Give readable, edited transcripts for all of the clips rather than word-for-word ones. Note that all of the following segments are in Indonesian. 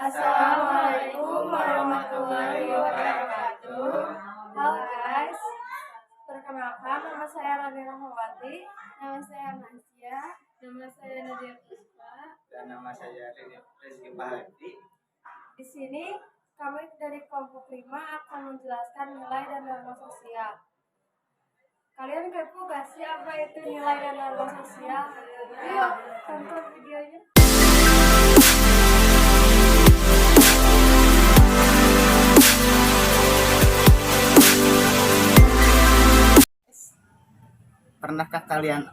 Assalamualaikum warahmatullahi wabarakatuh. Halo guys, perkenalkan nama saya Rani Rahmawati, nama saya Nasya, nama saya Nadia Puspa, dan nama saya Rizky Bahadi. Di sini kami dari kelompok 5 akan menjelaskan nilai dan norma sosial. Kalian kepo gak sih apa itu nilai dan norma sosial? Yuk tonton videonya. Pernahkah kalian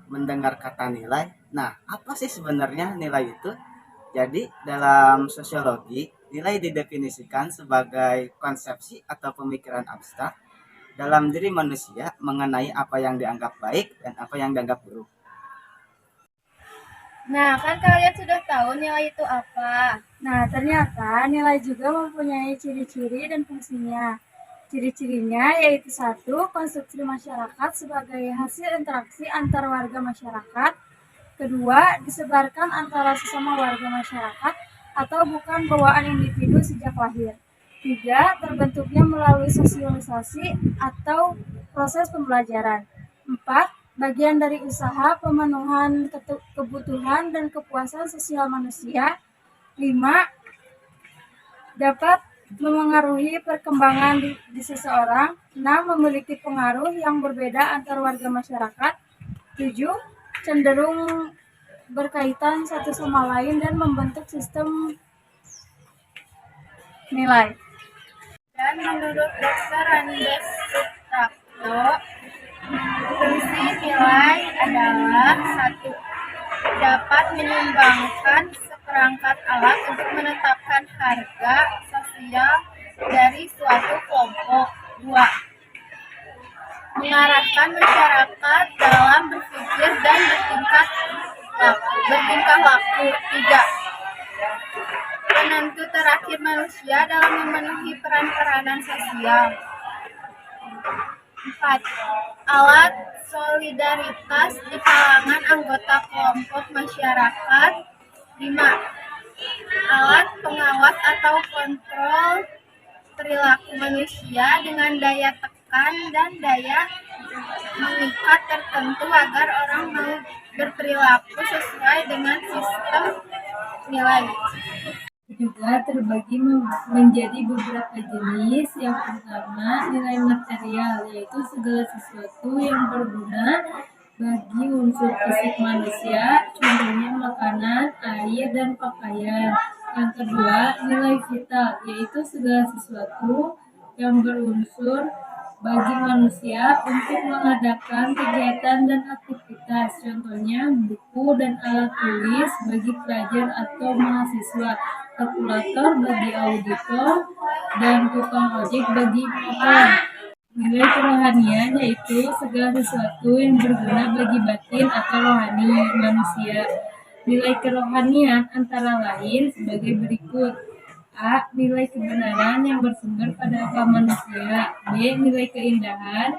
mendengar kata nilai? Nah, apa sih sebenarnya nilai itu? Jadi, dalam sosiologi, nilai didefinisikan sebagai konsepsi atau pemikiran abstrak dalam diri manusia mengenai apa yang dianggap baik dan apa yang dianggap buruk. Nah, kan kalian sudah tahu nilai itu apa. Nah, ternyata nilai juga mempunyai ciri-ciri dan fungsinya. Ciri-cirinya yaitu 1. Konstruksi masyarakat sebagai hasil interaksi antar warga masyarakat. 2. Disebarkan antara sesama warga masyarakat atau bukan bawaan individu sejak lahir. 3. Terbentuknya melalui sosialisasi atau proses pembelajaran. 4. Bagian dari usaha pemenuhan kebutuhan dan kepuasan sosial manusia. 5. Dapat memengaruhi perkembangan di seseorang. 6. Memiliki pengaruh yang berbeda antar warga masyarakat. 7. Cenderung berkaitan satu sama lain dan membentuk sistem nilai. Dan menurut Dr. Andes Suprapto, fungsi nilai adalah 1. Dapat menyumbangkan seperangkat alat untuk menetapkan harga sosial dari suatu kelompok. 2. Mengarahkan masyarakat dalam berpikir dan bertingkah laku. 3. Penentu terakhir manusia dalam memenuhi peran-peranan sosial. 4. Alat solidaritas di kalangan anggota kelompok masyarakat. 5. Alat pengawas atau kontrol perilaku manusia dengan daya tekan dan daya mengikat tertentu agar orang mau berperilaku sesuai dengan sistem nilai. Juga terbagi menjadi beberapa jenis. Yang pertama, nilai material, yaitu segala sesuatu yang berguna bagi unsur fisik manusia, contohnya makanan, air, dan pakaian. Yang kedua, nilai vital, yaitu segala sesuatu yang berunsur bagi manusia untuk mengadakan kegiatan dan aktivitas, contohnya buku dan alat tulis bagi pelajar atau mahasiswa, kalkulator bagi auditor, dan tukang ojek bagi motor. Nilai kerohanian yaitu segala sesuatu yang berguna bagi batin atau rohani manusia. Nilai kerohanian antara lain sebagai berikut. A. Nilai kebenaran yang bersumber pada akal manusia. B. Nilai keindahan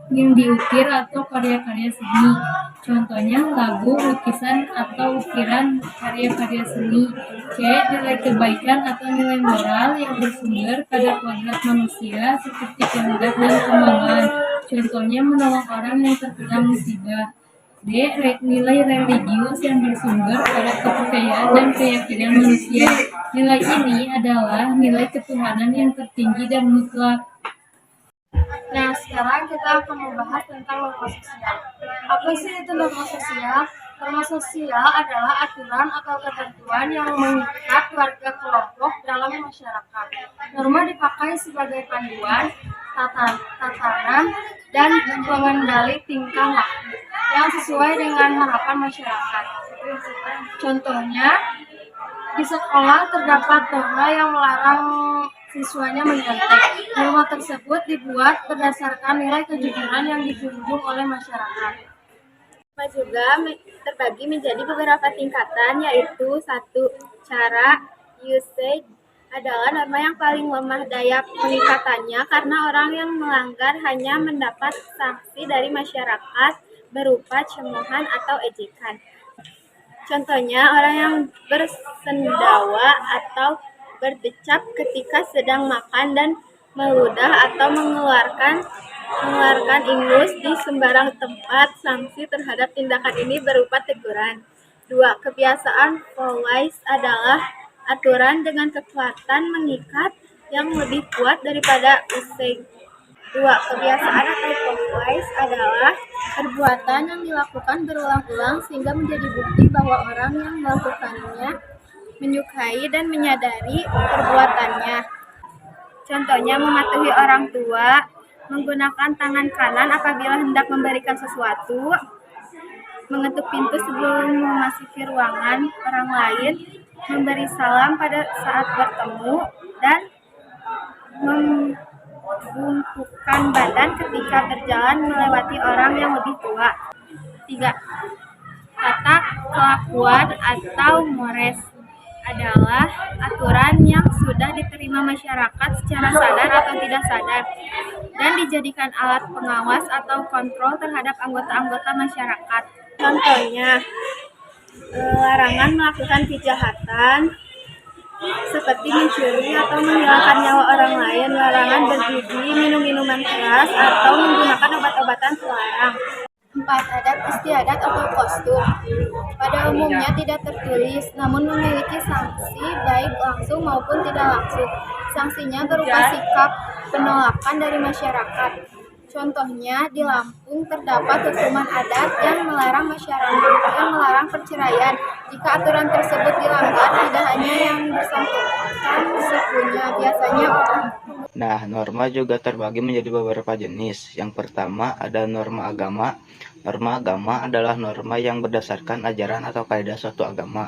yang diukir atau karya-karya seni, contohnya lagu, lukisan, atau ukiran karya-karya seni. C. Nilai kebaikan atau nilai moral yang bersumber pada kodrat manusia seperti kehendak dan kemauan, contohnya menolong orang yang terkena musibah. D. Nilai religius yang bersumber pada kepercayaan dan keyakinan manusia. Nilai ini adalah nilai ketuhanan yang tertinggi dan mutlak. Nah, sekarang kita akan membahas tentang norma sosial. Apa sih itu norma sosial? Norma sosial adalah aturan atau ketentuan yang mengikat warga kelompok dalam masyarakat. Norma dipakai sebagai panduan, tatanan, dan pengendali tingkah laku yang sesuai dengan harapan masyarakat. Contohnya, di sekolah terdapat norma yang melarang siswanya menyontek. Norma tersebut dibuat berdasarkan nilai kejujuran yang dijunjung oleh masyarakat. Norma juga terbagi menjadi beberapa tingkatan, yaitu 1. Cara usage adalah norma yang paling lemah daya pengikatannya karena orang yang melanggar hanya mendapat sanksi dari masyarakat berupa cemoohan atau ejekan. Contohnya, orang yang bersendawa atau berdecap ketika sedang makan dan meludah atau mengeluarkan ingus di sembarang tempat. Sanksi terhadap tindakan ini berupa teguran. 2. Kebiasaan Fowais adalah aturan dengan kekuatan mengikat yang lebih kuat daripada useg. 2. Kebiasaan atau Fowais adalah perbuatan yang dilakukan berulang-ulang sehingga menjadi bukti bahwa orang yang melakukannya menyukai dan menyadari perbuatannya. Contohnya, mematuhi orang tua, menggunakan tangan kanan apabila hendak memberikan sesuatu, mengetuk pintu sebelum memasuki ruangan orang lain, memberi salam pada saat bertemu, dan membungkukkan badan ketika berjalan melewati orang yang lebih tua. 3. Tata kelakuan atau mores adalah aturan yang sudah diterima masyarakat secara sadar atau tidak sadar dan dijadikan alat pengawas atau kontrol terhadap anggota-anggota masyarakat. Contohnya, larangan melakukan kejahatan seperti mencuri atau menghilangkan nyawa orang lain, larangan berjudi, minum minuman keras, atau menggunakan obat-obatan terlarang. 4. Adat istiadat atau kostum. Pada umumnya tidak tertulis, namun memiliki sanksi baik langsung maupun tidak langsung. Sanksinya berupa sikap penolakan dari masyarakat. Contohnya, di Lampung terdapat hukuman adat yang melarang perceraian. Jika aturan tersebut dilanggar, tidak hanya yang bersangkutan sukunya, biasanya orang. Nah, norma juga terbagi menjadi beberapa jenis. Yang pertama ada norma agama. Norma agama adalah norma yang berdasarkan ajaran atau kaidah suatu agama.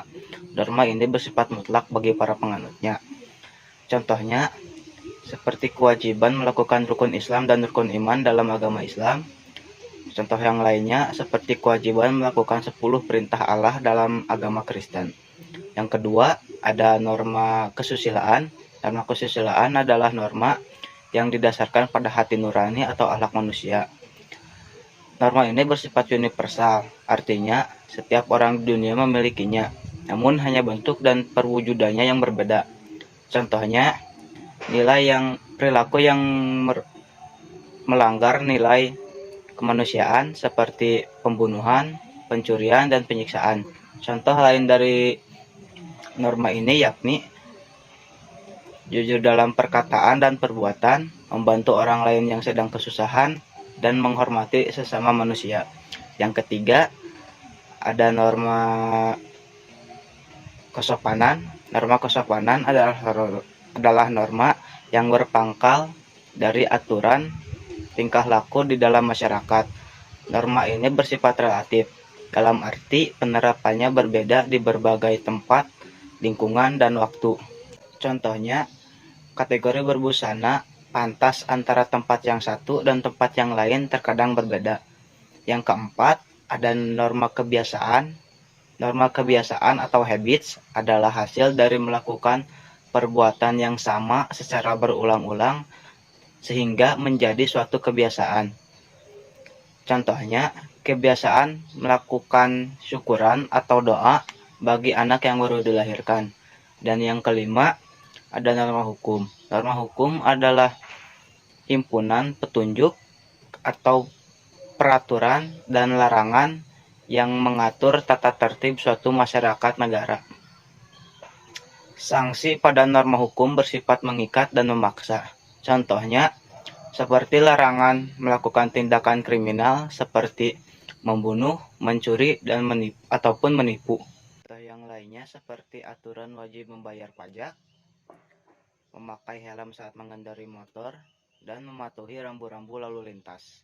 Norma ini bersifat mutlak bagi para penganutnya. Contohnya, seperti kewajiban melakukan rukun Islam dan rukun iman dalam agama Islam. Contoh yang lainnya seperti kewajiban melakukan 10 perintah Allah dalam agama Kristen. Yang kedua, ada norma kesusilaan. Norma kesusilaan adalah norma yang didasarkan pada hati nurani atau akhlak manusia. Norma ini bersifat universal, artinya setiap orang di dunia memilikinya, namun hanya bentuk dan perwujudannya yang berbeda. Contohnya, perilaku yang melanggar nilai kemanusiaan seperti pembunuhan, pencurian, dan penyiksaan. Contoh lain dari norma ini yakni jujur dalam perkataan dan perbuatan, membantu orang lain yang sedang kesusahan, dan menghormati sesama manusia. Yang ketiga, ada norma kesopanan. Norma kesopanan adalah norma yang berpangkal dari aturan tingkah laku di dalam masyarakat. Norma ini bersifat relatif, dalam arti penerapannya berbeda di berbagai tempat, lingkungan, dan waktu. Contohnya, kategori berbusana pantas antara tempat yang satu dan tempat yang lain terkadang berbeda. Yang keempat, ada norma kebiasaan. Norma kebiasaan atau habits adalah hasil dari melakukan perbuatan yang sama secara berulang-ulang sehingga menjadi suatu kebiasaan. Contohnya, kebiasaan melakukan syukuran atau doa bagi anak yang baru dilahirkan. Dan yang kelima, ada norma hukum. Norma hukum adalah himpunan petunjuk atau peraturan dan larangan yang mengatur tata tertib suatu masyarakat negara. Sanksi pada norma hukum bersifat mengikat dan memaksa. Contohnya, seperti larangan melakukan tindakan kriminal seperti membunuh, mencuri, dan menipu. Yang lainnya seperti aturan wajib membayar pajak, memakai helm saat mengendarai motor, dan mematuhi rambu-rambu lalu lintas.